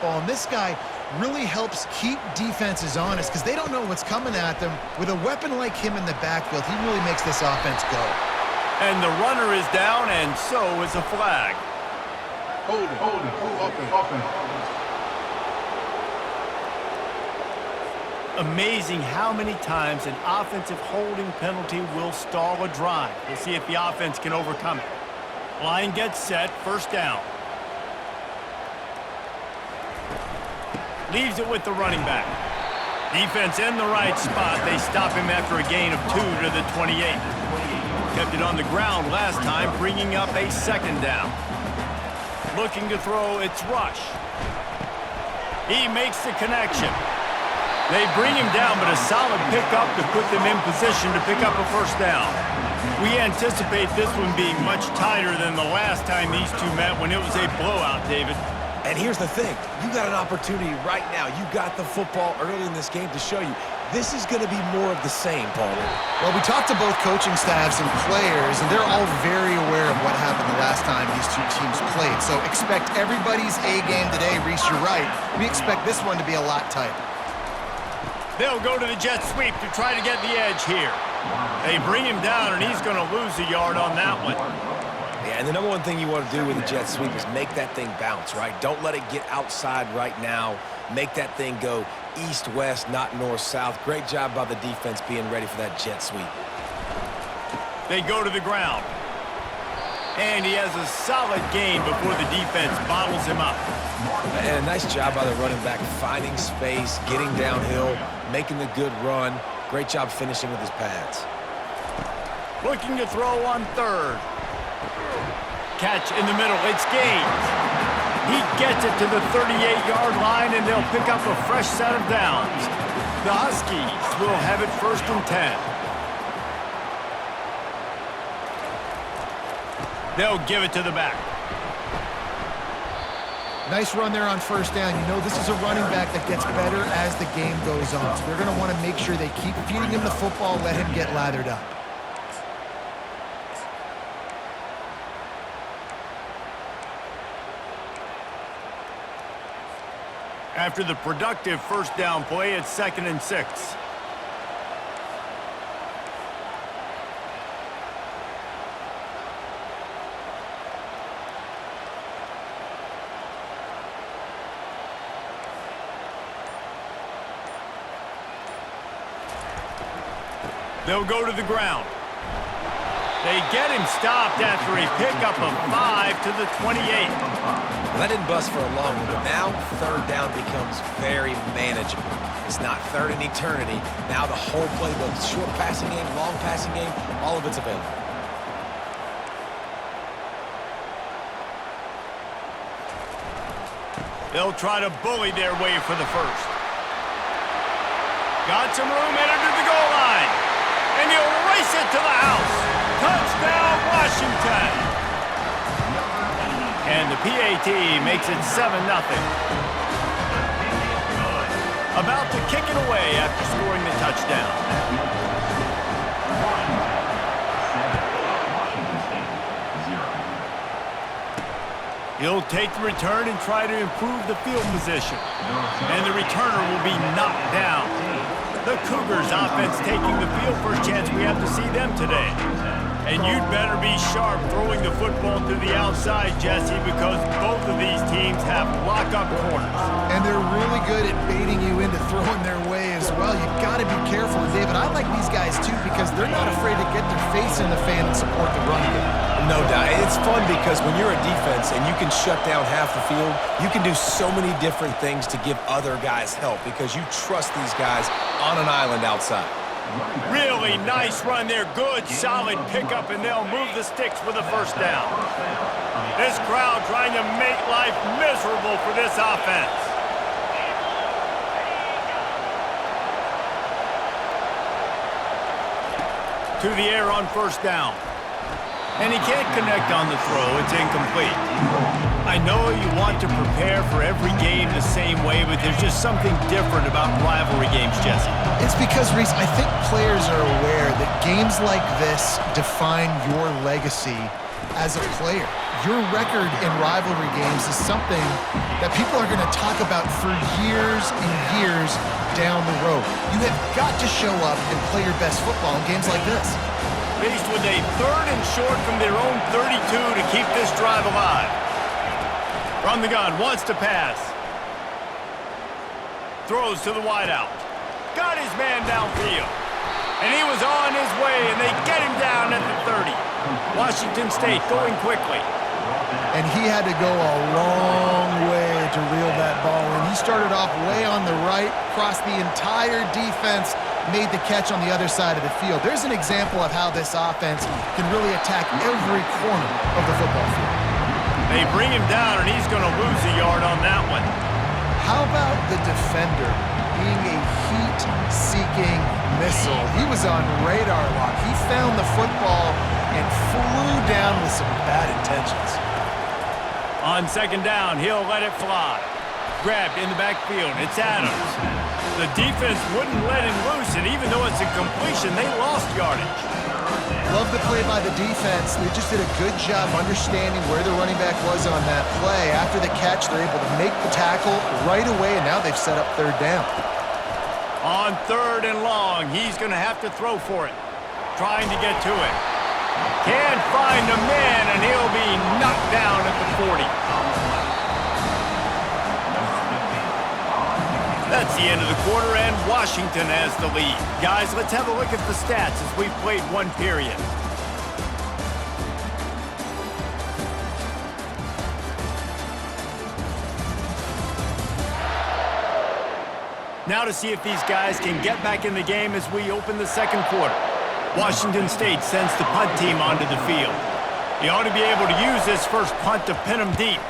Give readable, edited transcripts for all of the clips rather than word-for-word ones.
football, and this guy really helps keep defenses honest because they don't know what's coming at them. With a weapon like him in the backfield, he really makes this offense go. And the runner is down, and so is a flag. Hold it. Offense. Amazing how many times an offensive holding penalty will stall a drive. We'll see if the offense can overcome it. Line gets set, first down. Leaves it with the running back. Defense in the right spot. They stop him after a gain of 2 to the 28. Kept it on the ground last time, bringing up a second down. Looking to throw, it's Rush. He makes the connection. They bring him down, but a solid pickup to put them in position to pick up a first down. We anticipate this one being much tighter than the last time these two met when it was a blowout, David. And here's the thing. You got an opportunity right now. You got the football early in this game to show you. This is going to be more of the same, Paul. Well, we talked to both coaching staffs and players, and they're all very aware of what happened the last time these two teams played. So expect everybody's A game today. Reese, you're right. We expect this one to be a lot tighter. They'll go to the jet sweep to try to get the edge here. They bring him down, and he's going to lose a yard on that one. Yeah, and the number one thing you want to do with a jet sweep is make that thing bounce, right? Don't let it get outside right now. Make that thing go east-west, not north-south. Great job by the defense being ready for that jet sweep. They go to the ground. And he has a solid gain before the defense bottles him up. And a nice job by the running back, finding space, getting downhill, making the good run. Great job finishing with his pads. Looking to throw on third. Catch in the middle, it's Gaines. He gets it to the 38-yard line, and they'll pick up a fresh set of downs. The Huskies will have it 1st and 10. They'll give it to the back. Nice run there on first down. You know, this is a running back that gets better as the game goes on. So they're going to want to make sure they keep feeding him the football, let him get lathered up. After the productive first down play, it's 2nd and 6. They'll go to the ground. They get him stopped after a pickup of 5 to the 28. Well, that didn't bust for a long one, but now 3rd down becomes very manageable. It's not 3rd and eternity. Now the whole playbook, short passing game, long passing game, all of it's available. They'll try to bully their way for the first. Got some room, entered to the goal line. And he'll race it to the house. Touchdown, Washington. And the PAT makes it 7-0. About to kick it away after scoring the touchdown. He'll take the return and try to improve the field position. And the returner will be knocked down. The Cougars offense taking the field. First chance we have to see them today. And you'd better be sharp throwing the football to the outside, Jesse, because both of these teams have lock-up corners. And they're really good at baiting you into throwing their way as well. You've got to be careful, David. I like these guys, too, because they're not afraid to get their face in the fan and support the run game. No doubt. It's fun because when you're a defense and you can shut down half the field, you can do so many different things to give other guys help because you trust these guys on an island outside. Really nice run there. Good, solid pickup, and they'll move the sticks with a first down. This crowd trying to make life miserable for this offense. To the air on first down. And he can't connect on the throw. It's incomplete. I know you want to prepare for every game the same way, but there's just something different about rivalry games, Jesse. It's because, Reese, I think players are aware that games like this define your legacy as a player. Your record in rivalry games is something that people are going to talk about for years and years down the road. You have got to show up and play your best football in games like this. Faced with a 3rd and short from their own 32 to keep this drive alive. From the gun, wants to pass. Throws to the wideout. Got his man downfield. And he was on his way, and they get him down at the 30. Washington State going quickly. And he had to go a long way to reel that ball in. He started off way on the right, crossed the entire defense, made the catch on the other side of the field. There's an example of how this offense can really attack every corner of the football field. They bring him down, and he's going to lose a yard on that one. How about the defender being a heat-seeking missile? He was on radar lock. He found the football and flew down with some bad intentions. On 2nd down, he'll let it fly. Grabbed in the backfield. It's Adams. The defense wouldn't let him loose, and even though it's a completion, they lost yardage. Love the play by the defense. They just did a good job understanding where the running back was on that play. After the catch, they're able to make the tackle right away, and now they've set up 3rd down. On 3rd and long, he's going to have to throw for it. Trying to get to it. Can't find a man, and he'll be knocked down at the 40. That's the end of the quarter, and Washington has the lead. Guys, let's have a look at the stats as we've played 1 period. Now to see if these guys can get back in the game as we open the 2nd quarter. Washington State sends the punt team onto the field. They ought to be able to use this first punt to pin them deep.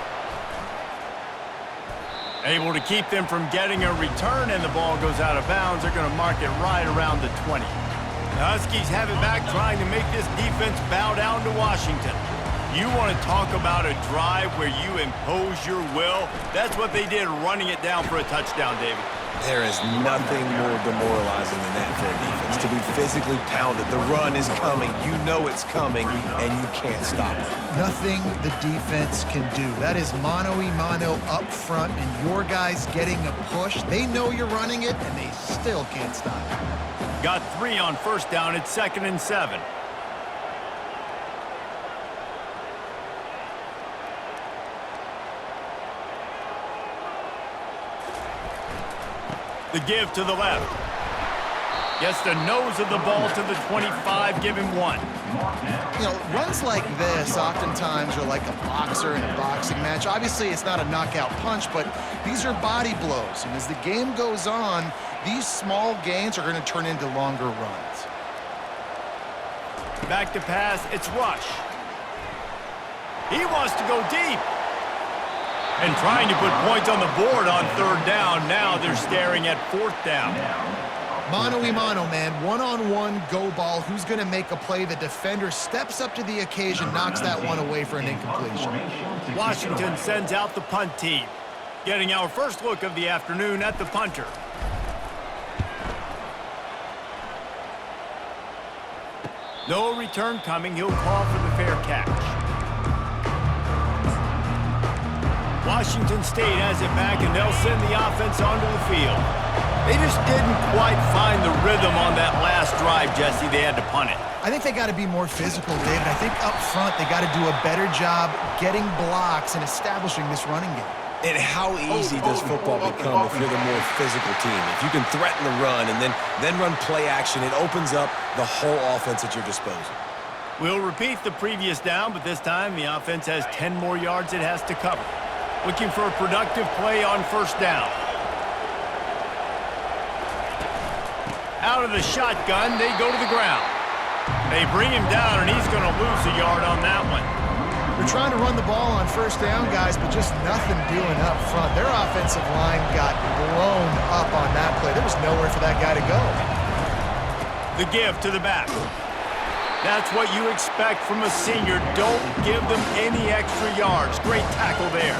Able to keep them from getting a return, and the ball goes out of bounds. They're going to mark it right around the 20. The Huskies have it back, trying to make this defense bow down to Washington. You want to talk about a drive where you impose your will? That's what they did, running it down for a touchdown, David. There is nothing more demoralizing than that for a defense, to be physically pounded. The run is coming. You know it's coming, and you can't stop it. Nothing the defense can do. That is mano-a-mano up front, and your guys getting a push. They know you're running it, and they still can't stop it. Got 3 on 1st down. It's 2nd and 7. The give to the left. Gets the nose of the ball to the 25, give him 1. You know, runs like this oftentimes are like a boxer in a boxing match. Obviously, it's not a knockout punch, but these are body blows. And as the game goes on, these small gains are going to turn into longer runs. Back to pass, it's Rush. He wants to go deep. And trying to put points on the board on 3rd down. Now they're staring at 4th down. Mano-a-mano, man. One-on-one go ball. Who's going to make a play? The defender steps up to the occasion, knocks that one away for an incompletion. Washington sends out the punt team. Getting our first look of the afternoon at the punter. No return coming. He'll call for the fair catch. Washington State has it back, and they'll send the offense onto the field. They just didn't quite find the rhythm on that last drive, Jesse. They had to punt it. I think they got to be more physical, David. I think up front they got to do a better job getting blocks and establishing this running game. And how easy does football become if you're the more physical team? If you can threaten the run and then run play action, it opens up the whole offense at your disposal. We'll repeat the previous down, but this time the offense has 10 more yards it has to cover. Looking for a productive play on 1st down. Out of the shotgun, they go to the ground. They bring him down, and he's going to lose a yard on that one. They're trying to run the ball on 1st down, guys, but just nothing doing up front. Their offensive line got blown up on that play. There was nowhere for that guy to go. The give to the back. That's what you expect from a senior. Don't give them any extra yards. Great tackle there.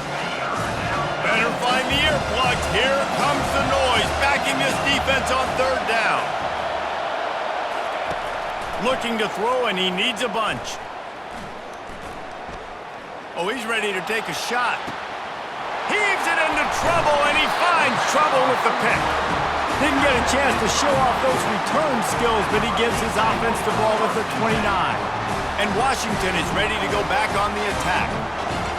Better find the earplugs. Here comes the noise, backing this defense on 3rd down. Looking to throw, and he needs a bunch. Oh, he's ready to take a shot. Heaves it get into trouble, and he finds trouble with the pick. Didn't get a chance to show off those return skills, but he gives his offense the ball at the 29. And Washington is ready to go back on the attack.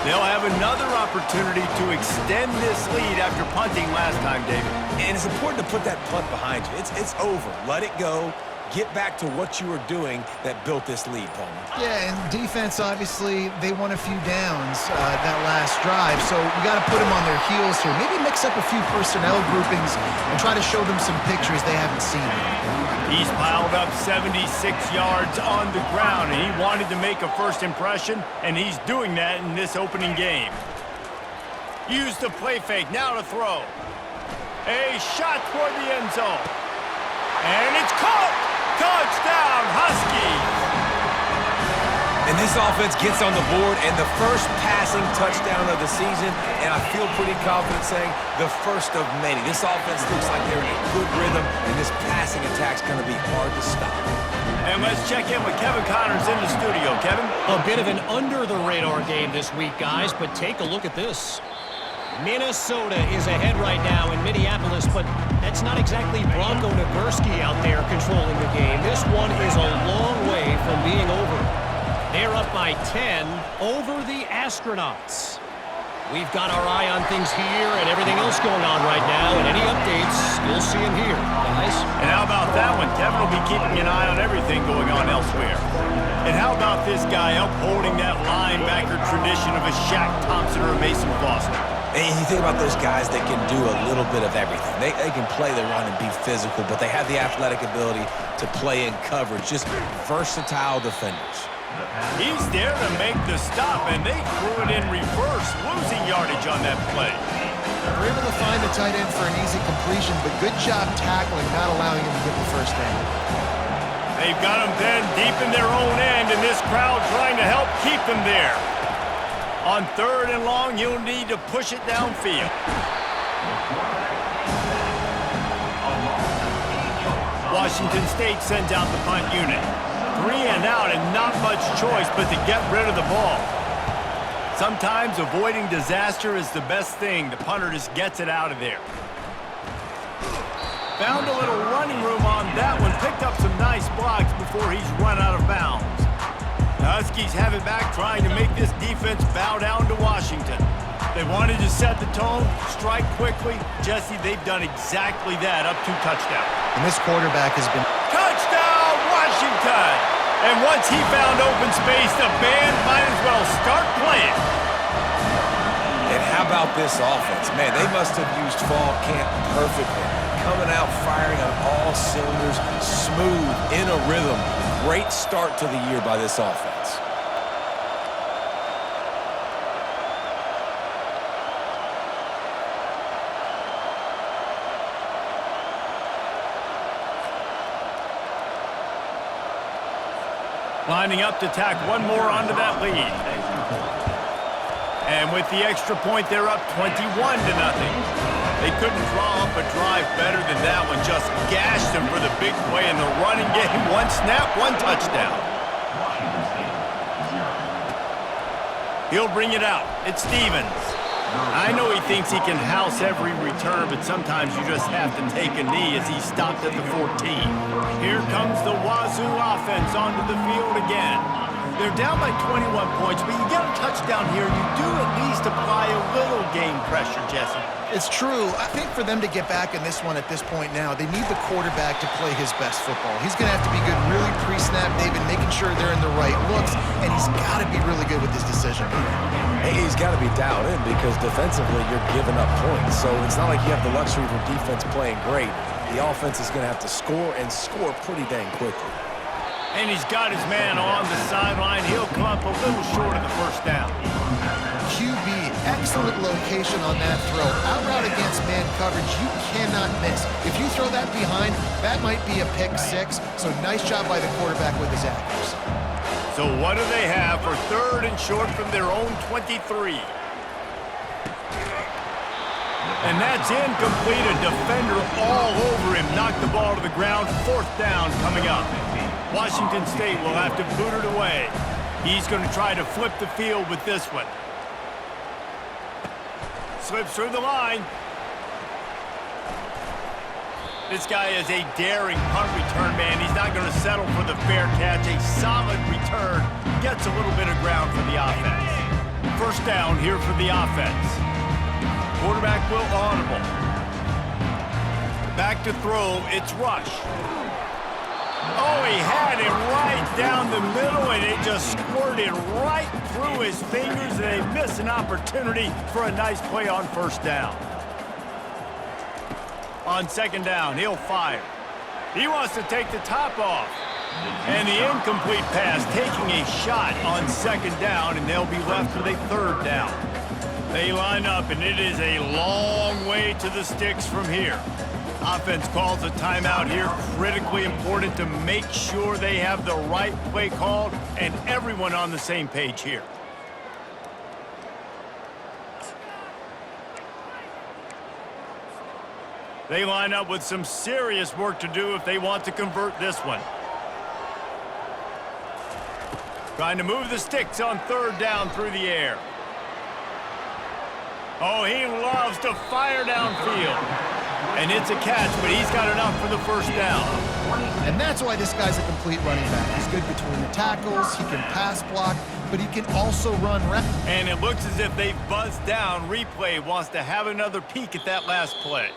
They'll have another opportunity to extend this lead after punting last time, David. And it's important to put that punt behind you. It's over. Let it go. Get back to what you were doing that built this lead, Palmer. Yeah, and defense, obviously, they won a few downs that last drive, so we got to put them on their heels here. Maybe mix up a few personnel groupings and try to show them some pictures they haven't seen yet. He's piled up 76 yards on the ground, and he wanted to make a first impression, and he's doing that in this opening game. Use the play fake, now to throw. A shot toward the end zone. And it's caught! Touchdown, Huskies! And this offense gets on the board, and the first passing touchdown of the season, and I feel pretty confident saying the first of many. This offense looks like they're in a good rhythm, and this passing attack's going to be hard to stop. And let's check in with Kevin Connors in the studio. Kevin? A bit of an under-the-radar game this week, guys, but take a look at this. Minnesota is ahead right now in Minneapolis, but that's not exactly Bronco Nagurski out there controlling the game. This one is a long way from being over. They're up by 10 over the Astronauts. We've got our eye on things here and everything else going on right now, and any updates, you'll see them here, guys. And how about that one? Kevin will be keeping an eye on everything going on elsewhere. And how about this guy upholding that linebacker tradition of a Shaq Thompson or a Mason Foster? And you think about those guys that can do a little bit of everything. They can play the run and be physical, but they have the athletic ability to play in coverage. Just versatile defenders. He's there to make the stop, and they threw it in reverse, losing yardage on that play. They're able to find the tight end for an easy completion, but good job tackling, not allowing him to get the first down. They've got him then deep in their own end, and this crowd trying to help keep them there. On 3rd and long, you'll need to push it downfield. Washington State sends out the punt unit. 3 and out and not much choice but to get rid of the ball. Sometimes avoiding disaster is the best thing. The punter just gets it out of there. Found a little running room on that one. Picked up some nice blocks before he's run out of bounds. The Huskies have it back, trying to make this defense bow down to Washington. They wanted to set the tone, strike quickly. Jesse, they've done exactly that, up 2 touchdowns. And this quarterback has been... Touchdown, Washington! And once he found open space, the band might as well start playing. And how about this offense? Man, they must have used fall camp perfectly. Coming out firing on all cylinders, smooth, in a rhythm. Great start to the year by this offense. Lining up to tack one more onto that lead. And with the extra point, they're up 21-0. They couldn't draw up a drive better than that one. Just gashed them for the big play in the running game. 1 snap, 1 touchdown. He'll bring it out. It's Stevens. I know he thinks he can house every return, but sometimes you just have to take a knee as he stopped at the 14. Here comes the Wazoo offense onto the field again. They're down by 21 points, but you get a touchdown here, you do at least apply a little game pressure, Jesse. It's true. I think for them to get back in this one at this point now, they need the quarterback to play his best football. He's going to have to be good really pre-snap, David, making sure they're in the right looks, and he's got to be really good with his decision. Hey, he's got to be dialed in because defensively you're giving up points. So it's not like you have the luxury of your defense playing great. The offense is going to have to score and score pretty dang quickly. And he's got his man on the sideline. He'll come up a little short of the first down. QB, excellent location on that throw. Out route against man coverage, you cannot miss. If you throw that behind, that might be a pick 6. So nice job by the quarterback with his accuracy. So what do they have for 3rd and short from their own 23? And that's incomplete. A defender all over him. Knocked the ball to the ground. 4th down coming up. Washington State will have to boot it away. He's going to try to flip the field with this one. slips through the line. This guy is a daring punt return man. He's not going to settle for the fair catch. A solid return. Gets a little bit of ground for the offense. First down here for the offense. Quarterback will audible. Back to throw. It's Rush. Oh, he had it right down the middle, and it just squirted right through his fingers, and they missed an opportunity for a nice play on first down. On second down, he'll fire. He wants to take the top off. And the incomplete pass taking a shot on second down, and they'll be left with a third down. They line up, and it is a long way to the sticks from here. Offense calls a timeout here. Critically important to make sure they have the right play called and everyone on the same page here. They line up with some serious work to do if they want to convert this one. Trying to move the sticks on third down through the air. Oh, he loves to fire downfield. And it's a catch, but he's got enough for the first down. And that's why this guy's a complete running back. He's good between the tackles, he can pass block, but he can also run routes. And it looks as if they've buzzed down. Replay wants to have another peek at that last play.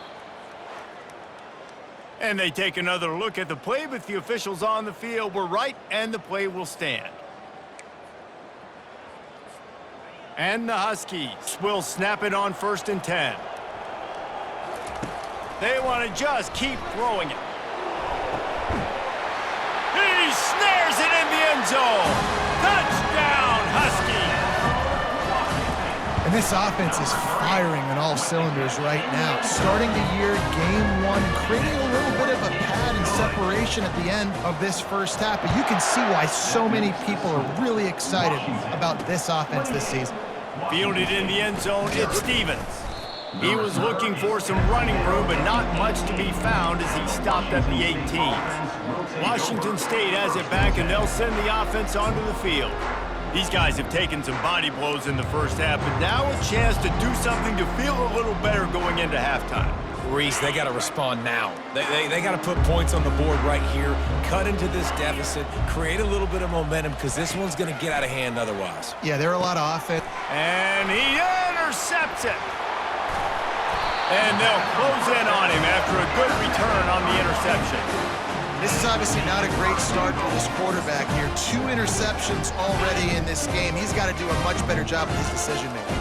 And they take another look at the play, but the officials on the field were right, and the play will stand. And the Huskies will snap it on 1st and 10. They want to just keep throwing it. He snares it in the end zone. Touchdown, Huskies. And this offense is firing on all cylinders right now. Starting the year, game one, and creating a little bit of a pad and separation at the end of this first half. But you can see why so many people are really excited about this offense this season. Fielded in the end zone, it's Stevens. He was looking for some running room, but not much to be found as he stopped at the 18. Washington State has it back, and they'll send the offense onto the field. These guys have taken some body blows in the first half, but now a chance to do something to feel a little better going into halftime. Reese, they got to respond now. They got to put points on the board right here, cut into this deficit, create a little bit of momentum, because this one's going to get out of hand otherwise. Yeah, there are a lot of offense. And he intercepts it. And they'll close in on him after a good return on the interception. This is obviously not a great start for this quarterback here. 2 interceptions already in this game. He's got to do a much better job with his decision-making.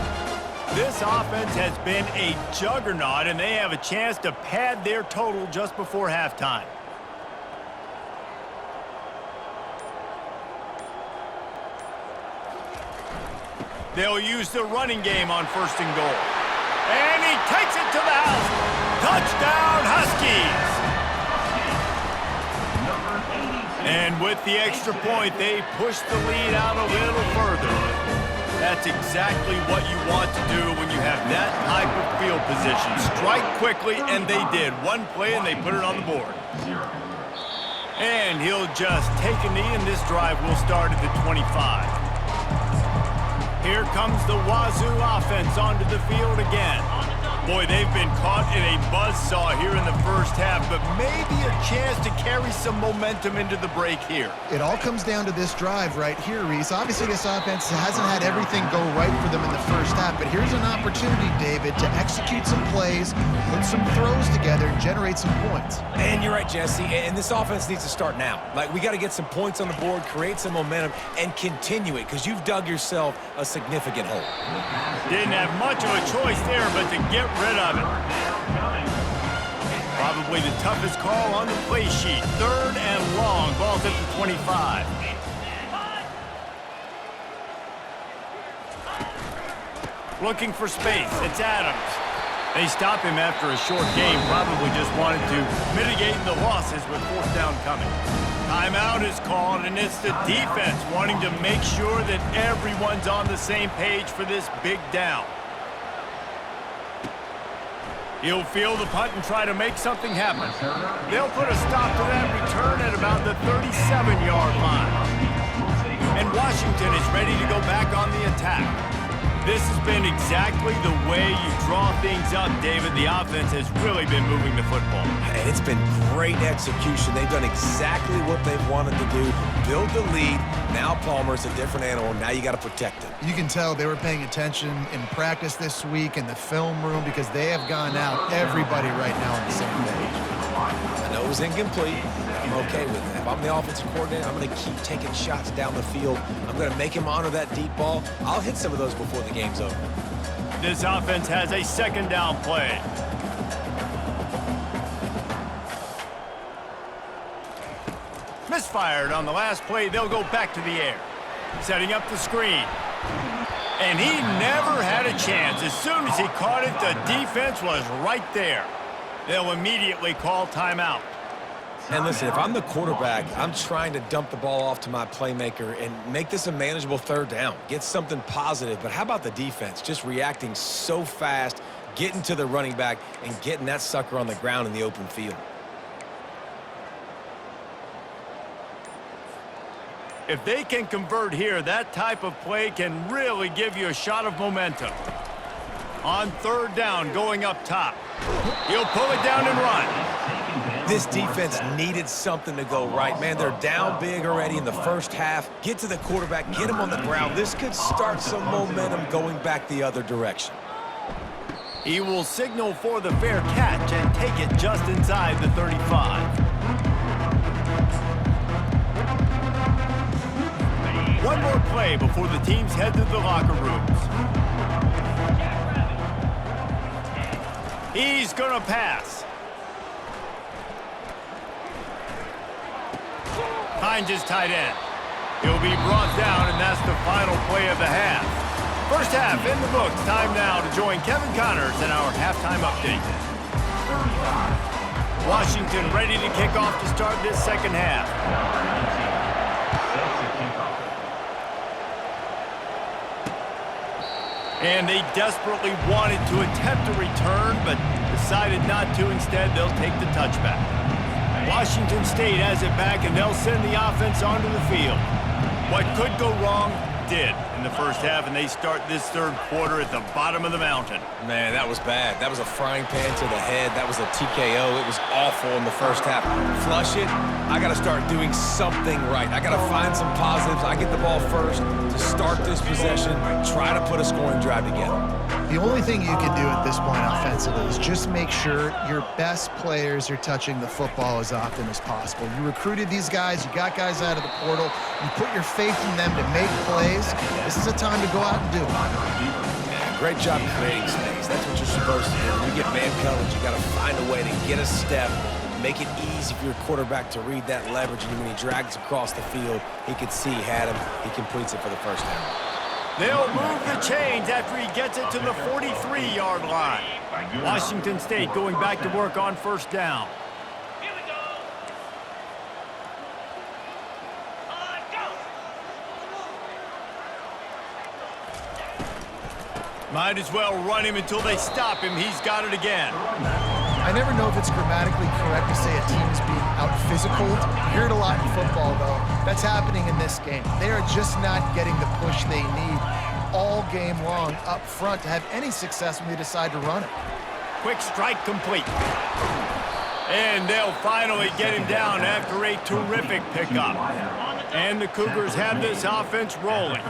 This offense has been a juggernaut, and they have a chance to pad their total just before halftime. They'll use the running game on 1st and goal. And he takes it to the house. Touchdown, Huskies! And with the extra point, they push the lead out a little further. That's exactly what you want to do when you have that type of field position. Strike quickly, and they did. One play, and they put it on the board. And he'll just take a knee, and this drive will start at the 25. Here comes the Wazoo offense onto the field again. Boy, they've been caught in a buzzsaw here in the first half, but maybe a chance to carry some momentum into the break here. It all comes down to this drive right here, Reese. Obviously, this offense hasn't had everything go right for them in the first half, but here's an opportunity, David, to execute some plays, put some throws together, and generate some points. And you're right, Jesse, and this offense needs to start now. Like, we got to get some points on the board, create some momentum, and continue it, because you've dug yourself a significant hole. Didn't have much of a choice there, but to get rid of it. Probably the toughest call on the play sheet. 3rd and long. Ball's at the 25. Looking for space. It's Adams. They stop him after a short game. Probably just wanted to mitigate the losses with 4th down coming. Timeout is called, and it's the defense wanting to make sure that everyone's on the same page for this big down. He'll field the punt and try to make something happen. They'll put a stop to that return at about the 37-yard line. And Washington is ready to go back on the attack. This has been exactly the way you draw things up, David. The offense has really been moving the football. And it's been great execution. They've done exactly what they've wanted to do. Build the lead. Now Palmer's a different animal. Now you got to protect him. You can tell they were paying attention in practice this week in the film room because they have gone out, everybody right now on the same page. I know it was incomplete. I'm okay with it. If I'm the offensive coordinator, I'm going to keep taking shots down the field. I'm going to make him honor that deep ball. I'll hit some of those before the game's over. This offense has a second down play. Misfired on the last play. They'll go back to the air. Setting up the screen. And he never had a chance. As soon as he caught it, the defense was right there. They'll immediately call timeout. And listen, if I'm the quarterback, I'm trying to dump the ball off to my playmaker and make this a manageable third down. Get something positive. But how about the defense? Just reacting so fast, getting to the running back, and getting that sucker on the ground in the open field. If they can convert here, that type of play can really give you a shot of momentum. On third down, going up top. He'll pull it down and run. This defense needed something to go right. Man, they're down big already in the first half. Get to the quarterback, get him on the ground. This could start some momentum going back the other direction. He will signal for the fair catch and take it just inside the 35. One more play before the teams head to the locker rooms. He's going to pass. Finds his tight end. He'll be brought down, and that's the final play of the half. First half in the books. Time now to join Kevin Connors in our halftime update. Washington ready to kick off to start this second half. And they desperately wanted to attempt a return, but decided not to. Instead, they'll take the touchback. Washington State has it back, and they'll send the offense onto the field. What could go wrong did in the first half, and they start this third quarter at the bottom of the mountain. Man, that was bad. That was a frying pan to the head. That was a TKO. It was awful in the first half. Flush it. I got to start doing something right. I got to find some positives. I get the ball first to start this possession, try to put a scoring drive together. The only thing you can do at this point offensively is just make sure your best players are touching the football as often as possible. You recruited these guys, you got guys out of the portal, you put your faith in them to make plays. This is a time to go out and do it. Yeah, great job creating space. That's what you're supposed to do. When you get man coverage, you got to find a way to get a step, make it easy for your quarterback to read that leverage, and when he drags across the field, he could see he had him. He completes it for the first down. They'll move the chains after he gets it to the 43-yard line. Washington State going back to work on first down. Might as well run him until they stop him. He's got it again. I never know if it's grammatically correct to say a team is being out-physicaled. You hear it a lot in football, though. That's happening in this game. They are just not getting the push they need all game long up front to have any success when they decide to run it. Quick strike complete. And they'll finally get him down after a terrific pickup. And the Cougars have this offense rolling.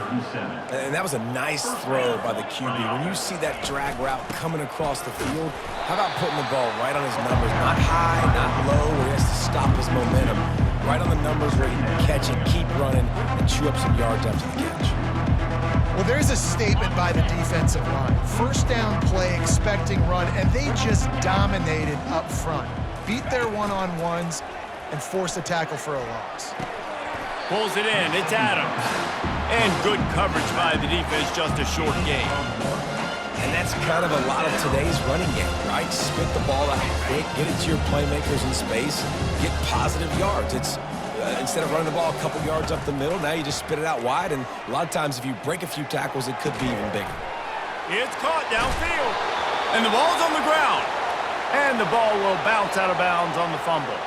And that was a nice throw by the QB. When you see that drag route coming across the field, how about putting the ball right on his numbers? Not high, not low, where he has to stop his momentum. Right on the numbers where he can catch it, keep running, and chew up some yards after the catch. Well, there's a statement by the defensive line. First down play, expecting run, and they just dominated up front. Beat their one-on-ones and forced a tackle for a loss. Pulls it in. It's Adams. And good coverage by the defense, just a short gain. And that's kind of a lot of today's running game, right? Spit the ball out quick, get it to your playmakers in space, get positive yards. It's instead of running the ball a couple yards up the middle, now you just spit it out wide, and a lot of times if you break a few tackles, it could be even bigger. It's caught downfield. And the ball's on the ground. And the ball will bounce out of bounds on the fumble.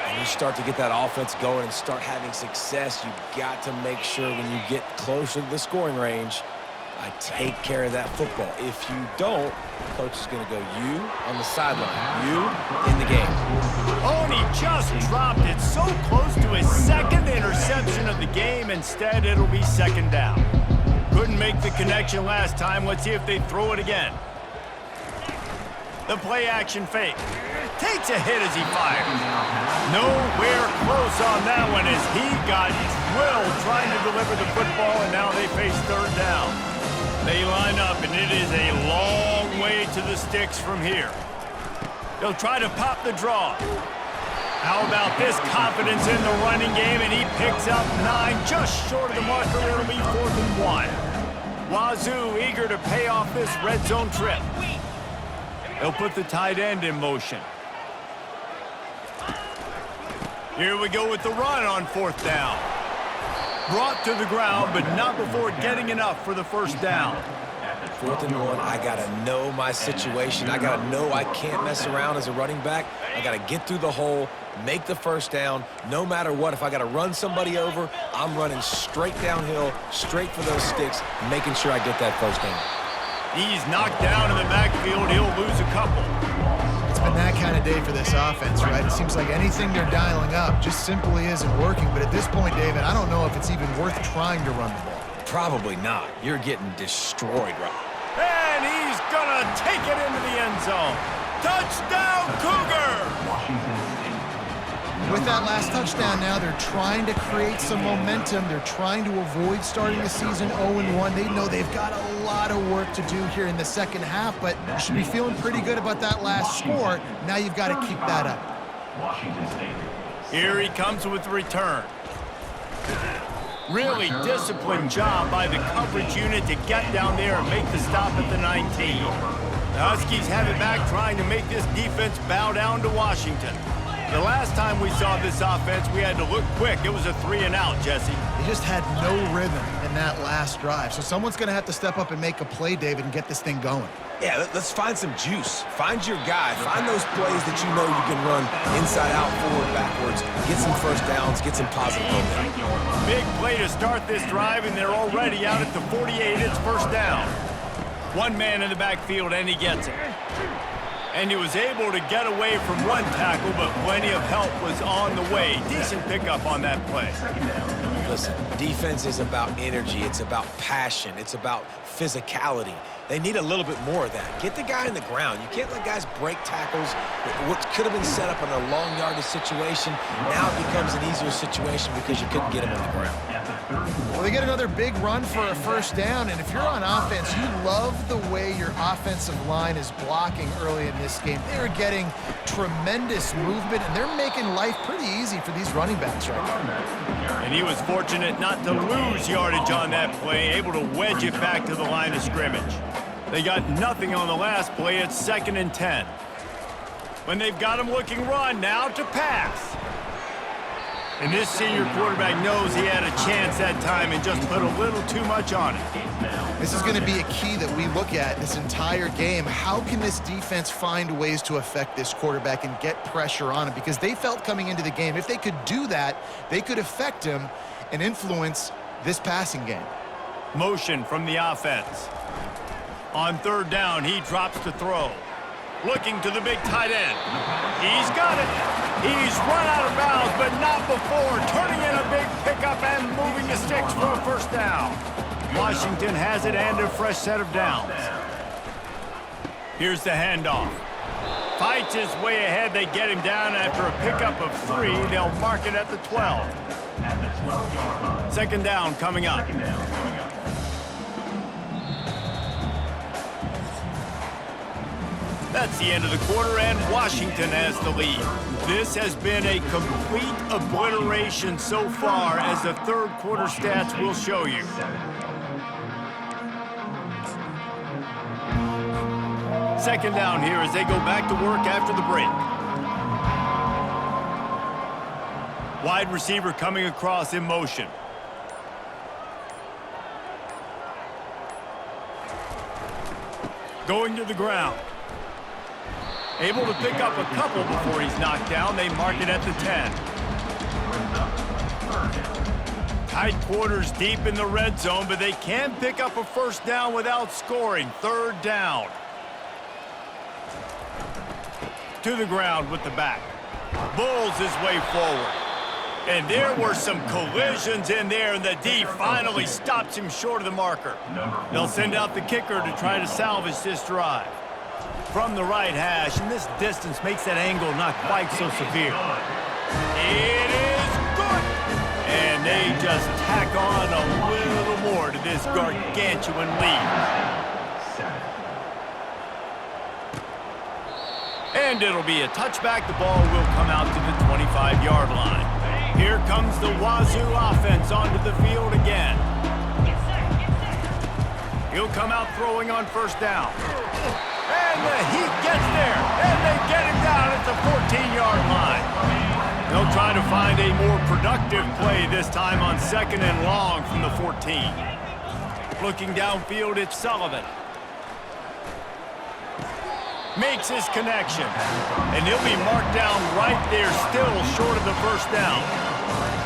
And you start to get that offense going and start having success, you've got to make sure when you get closer to the scoring range, I take care of that football. If you don't, coach is going to go you on the sideline, you in the game. Oh, and he just dropped it so close to his second interception of the game. Instead, it'll be second down. Couldn't make the connection last time. Let's see if they throw it again. The play action fake. Takes a hit as he fires. Nowhere close on that one as he got drilled trying to deliver the football, and now they face third down. They line up, and it is a long way to the sticks from here. They'll try to pop the draw. How about this confidence in the running game, and he picks up 9, just short of the marker. It'll be 4th and 1. Wazoo eager to pay off this red zone trip. They'll put the tight end in motion. Here we go with the run on 4th down. Brought to the ground, but not before getting enough for the first down. 4th and 1, I got to know my situation. I got to know I can't mess around as a running back. I got to get through the hole, make the first down. No matter what, if I got to run somebody over, I'm running straight downhill, straight for those sticks, making sure I get that first down. He's knocked down in the backfield. He'll lose a couple. It's been that kind of day for this offense, right? It seems like anything they're dialing up just simply isn't working. But at this point, David, I don't know if it's even worth trying to run the ball. Probably not. You're getting destroyed, right? And he's going to take it into the end zone. Touchdown, Cougar! With that last touchdown now, they're trying to create some momentum. They're trying to avoid starting the season 0-1. They know they've got a lot of work to do here in the second half, but you should be feeling pretty good about that last score. Now you've got to keep that up. Here he comes with the return. Really disciplined job by the coverage unit to get down there and make the stop at the 19. The Huskies have it back, trying to make this defense bow down to Washington. The last time we saw this offense, we had to look quick. It was a 3-and-out, Jesse. They just had no rhythm in that last drive. So someone's going to have to step up and make a play, David, and get this thing going. Yeah, let's find some juice. Find your guy. Find those plays that you know you can run inside out, forward, backwards. Get some first downs. Get some positive momentum. Big play to start this drive, and they're already out at the 48. It's first down. One man in the backfield, and he gets it. And he was able to get away from one tackle, but plenty of help was on the way. Decent pickup on that play. Listen, defense is about energy. It's about passion. It's about physicality. They need a little bit more of that. Get the guy in the ground. You can't let guys break tackles. What could have been set up in a long yardage situation, now it becomes an easier situation because you couldn't get him on the ground. Well, they get another big run for a first down, and if you're on offense, you love the way your offensive line is blocking early in this game. They're getting tremendous movement, and they're making life pretty easy for these running backs right now. And he was fortunate not to lose yardage on that play, able to wedge it back to the line of scrimmage. They got nothing on the last play. It's 2nd and 10. When they've got him looking run, now to pass. And this senior quarterback knows he had a chance that time and just put a little too much on it. This is going to be a key that we look at this entire game. How can this defense find ways to affect this quarterback and get pressure on him? Because they felt coming into the game, if they could do that, they could affect him and influence this passing game. Motion from the offense. On 3rd down, he drops to throw. Looking to the big tight end. He's got it. He's run out of bounds, but not before turning in a big pickup and moving the sticks for a first down. Washington has it and a fresh set of downs. Here's the handoff. Fights his way ahead. They get him down after a pickup of 3. They'll mark it at the 12. 2nd down coming up. That's the end of the quarter, and Washington has the lead. This has been a complete obliteration so far, as the 3rd quarter stats will show you. Second down here as they go back to work after the break. Wide receiver coming across in motion. Going to the ground. Able to pick up a couple before he's knocked down. They mark it at the 10. Tight quarters deep in the red zone, but they can pick up a first down without scoring. Third down. To the ground with the back. Bulls his way forward. And there were some collisions in there, and the D finally stops him short of the marker. They'll send out the kicker to try to salvage this drive. From the right hash, and this distance makes that angle not quite so severe. It is good! And they just tack on a little more to this gargantuan lead. And it'll be a touchback. The ball will come out to the 25-yard line. Here comes the Wazoo offense onto the field again. He'll come out throwing on first down. And the Heat gets there. And they get him down at the 14-yard line. They'll try to find a more productive play this time on second and long from the 14. Looking downfield, it's Sullivan. Makes his connection. And he'll be marked down right there, still short of the first down.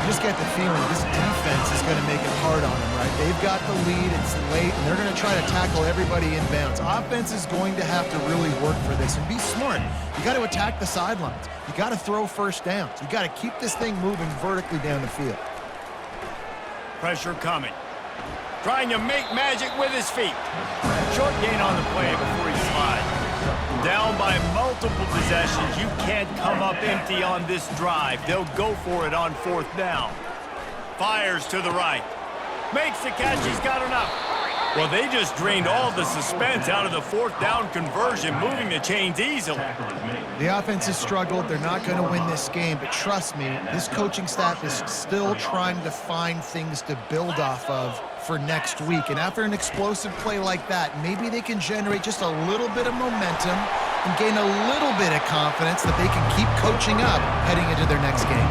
You just get the feeling this defense is going to make it hard on them, right? They've got the lead, it's late, and they're going to try to tackle everybody inbounds. Offense is going to have to really work for this and be smart. You got to attack the sidelines. You got to throw first downs. You got to keep this thing moving vertically down the field. Pressure coming. Trying to make magic with his feet. Short gain on the play before he slides. Down by multiple possessions. You can't come up empty on this drive. They'll go for it on fourth down. Fires to the right. Makes the catch. He's got enough. Well, they just drained all the suspense out of the fourth down conversion, moving the chains easily. The offense has struggled. They're not going to win this game, but trust me, this coaching staff is still trying to find things to build off of for next week. And after an explosive play like that, maybe they can generate just a little bit of momentum and gain a little bit of confidence that they can keep coaching up heading into their next game.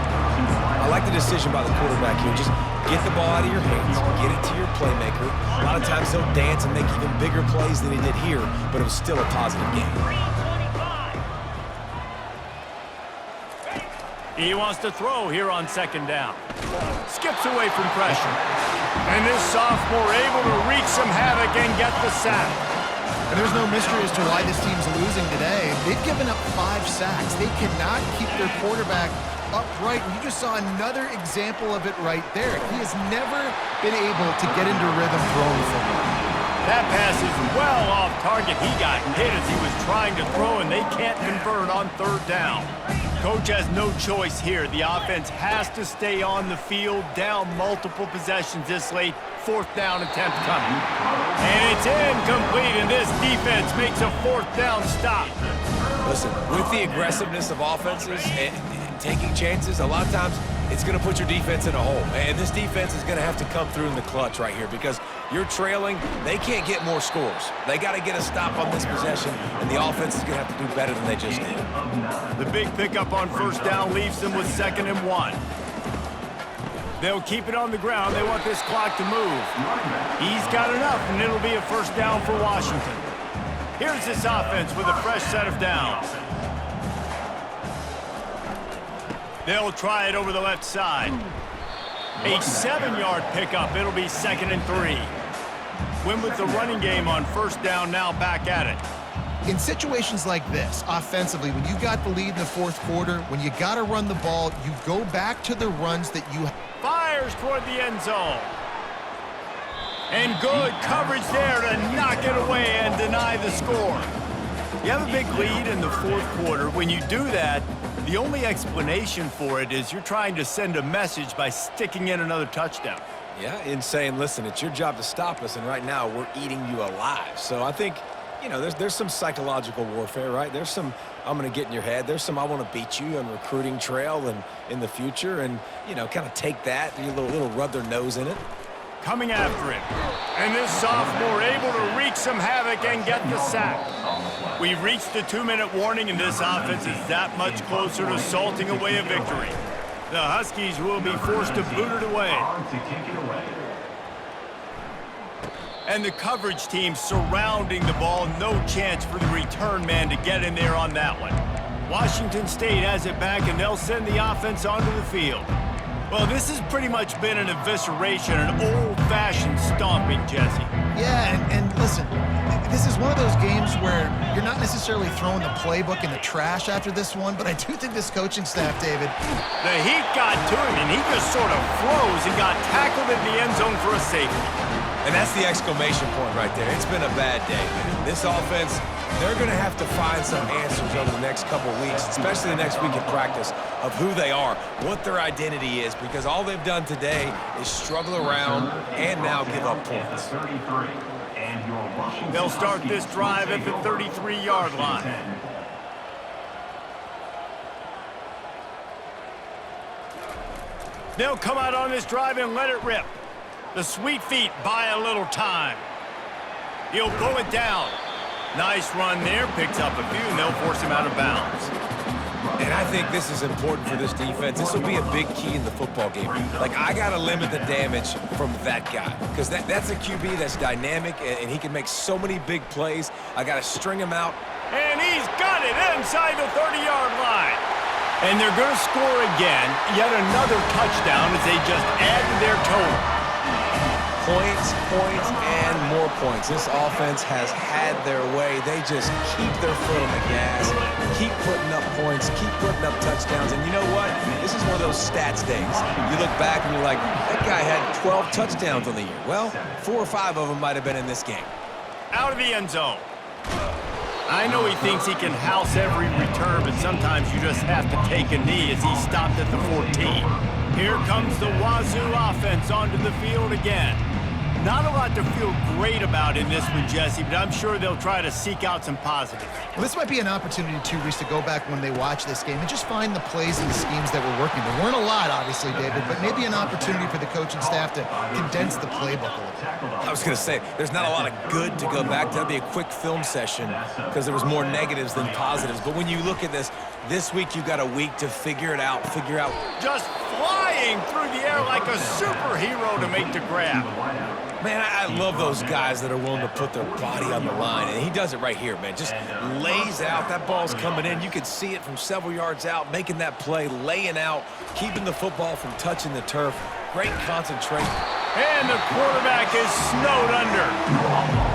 I like the decision by the quarterback here. Just get the ball out of your hands, get it to your playmaker. A lot of times he'll dance and make even bigger plays than he did here, but it was still a positive game. He wants to throw here on second down. Skips away from pressure. And this sophomore able to wreak some havoc and get the sack. And there's no mystery as to why this team's losing today. They've given up 5 sacks. They cannot keep their quarterback upright. You just saw another example of it right there. He has never been able to get into rhythm throwing football. That pass is well off target. He got hit as he was trying to throw, and they can't convert on third down. Coach has no choice here. The offense has to stay on the field, down multiple possessions this late. Fourth down attempt coming. And it's incomplete, and this defense makes a fourth down stop. Listen, with the aggressiveness of offenses and taking chances, a lot of times it's going to put your defense in a hole. And this defense is going to have to come through in the clutch right here because you're trailing. They can't get more scores. They got to get a stop on this possession, and the offense is going to have to do better than they just did. The big pickup on first down leaves them with 2nd and 1. They'll keep it on the ground. They want this clock to move. He's got enough, and it'll be a first down for Washington. Here's this offense with a fresh set of downs. They'll try it over the left side. A 7-yard pickup. It'll be 2nd and 3. Win with the running game on first down, now back at it. In situations like this, offensively, when you've got the lead in the fourth quarter, when you got to run the ball, you go back to the runs that you... Fires toward the end zone. And good coverage there to knock it away and deny the score. You have a big lead in the fourth quarter. When you do that, the only explanation for it is you're trying to send a message by sticking in another touchdown. Yeah, and saying, listen, it's your job to stop us, and right now we're eating you alive. So I think, you know, there's some psychological warfare, right? There's some, I'm going to get in your head. There's some, I want to beat you on recruiting trail and in the future, and, you know, kind of take that, and a little rub their nose in it. Coming after him. And this sophomore able to wreak some havoc and get the sack. We've reached the 2-minute warning, and this offense is that much closer to salting away a victory. The Huskies will be forced to boot it away. And the coverage team surrounding the ball. No chance for the return man to get in there on that one. Washington State has it back, and they'll send the offense onto the field. Well, this has pretty much been an evisceration, an old-fashioned stomping, Jesse. Yeah, and listen, this is one of those games where you're not necessarily throwing the playbook in the trash after this one, but I do think this coaching staff, David. The heat got to him, and he just sort of froze and got tackled in the end zone for a safety. And that's the exclamation point right there. It's been a bad day. This offense, they're going to have to find some answers over the next couple of weeks, especially the next week in practice, of who they are, what their identity is, because all they've done today is struggle around and now give up points. They'll start this drive at the 33-yard line. They'll come out on this drive and let it rip. The Sweet Feet buy a little time. He'll pull it down. Nice run there, picks up a few, and they'll force him out of bounds. And I think this is important for this defense. This will be a big key in the football game. Like, I got to limit the damage from that guy because that's a QB that's dynamic, and he can make so many big plays. I got to string him out. And he's got it inside the 30-yard line. And they're going to score again, yet another touchdown as they just add to their total. Points, and more points. This offense has had their way. They just keep their foot on the gas, keep putting up points, keep putting up touchdowns. And you know what? This is one of those stats days. You look back and you're like, that guy had 12 touchdowns on the year. Well, 4 or 5 of them might have been in this game. Out of the end zone. I know he thinks he can house every return, but sometimes you just have to take a knee as he stopped at the 14. Here comes the Wazoo offense onto the field again. Not a lot to feel great about in this one, Jesse, but I'm sure they'll try to seek out some positives. Well, this might be an opportunity, too, Reese, to go back when they watch this game and just find the plays and the schemes that were working. There weren't a lot, obviously, David, but maybe an opportunity for the coaching staff to condense the playbook a little. I was going to say, there's not a lot of good to go back to. That'd be a quick film session because there was more negatives than positives. But when you look at this week you got a week to figure out. Just flying through the air like a superhero to make the grab. Man, I love those guys that are willing to put their body on the line, and he does it right here, man. Just lays out. That ball's coming in. You can see it from several yards out, making that play, laying out, keeping the football from touching the turf. Great concentration. And the quarterback is snowed under.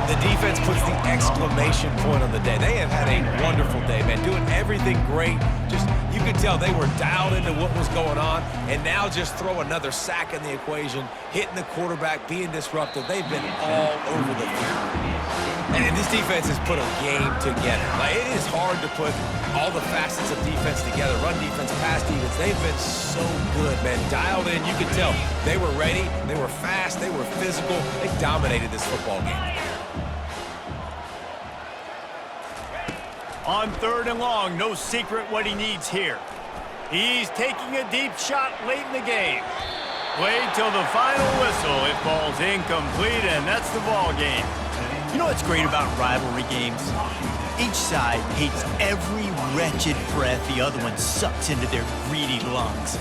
The defense puts the exclamation point on the day. They have had a wonderful day, man, doing everything great. Just, you could tell they were dialed into what was going on, and now just throw another sack in the equation, hitting the quarterback, being disruptive. They've been all over the field. And this defense has put a game together. Like, it is hard to put all the facets of defense together. Run defense, pass defense. They've been so good, man. Dialed in. You could tell they were ready. They were fast. They were physical. They dominated this football game. On 3rd and long, no secret what he needs here. He's taking a deep shot late in the game. Wait till the final whistle. It falls incomplete, and that's the ball game. You know what's great about rivalry games? Each side hates every wretched breath the other one sucks into their greedy lungs.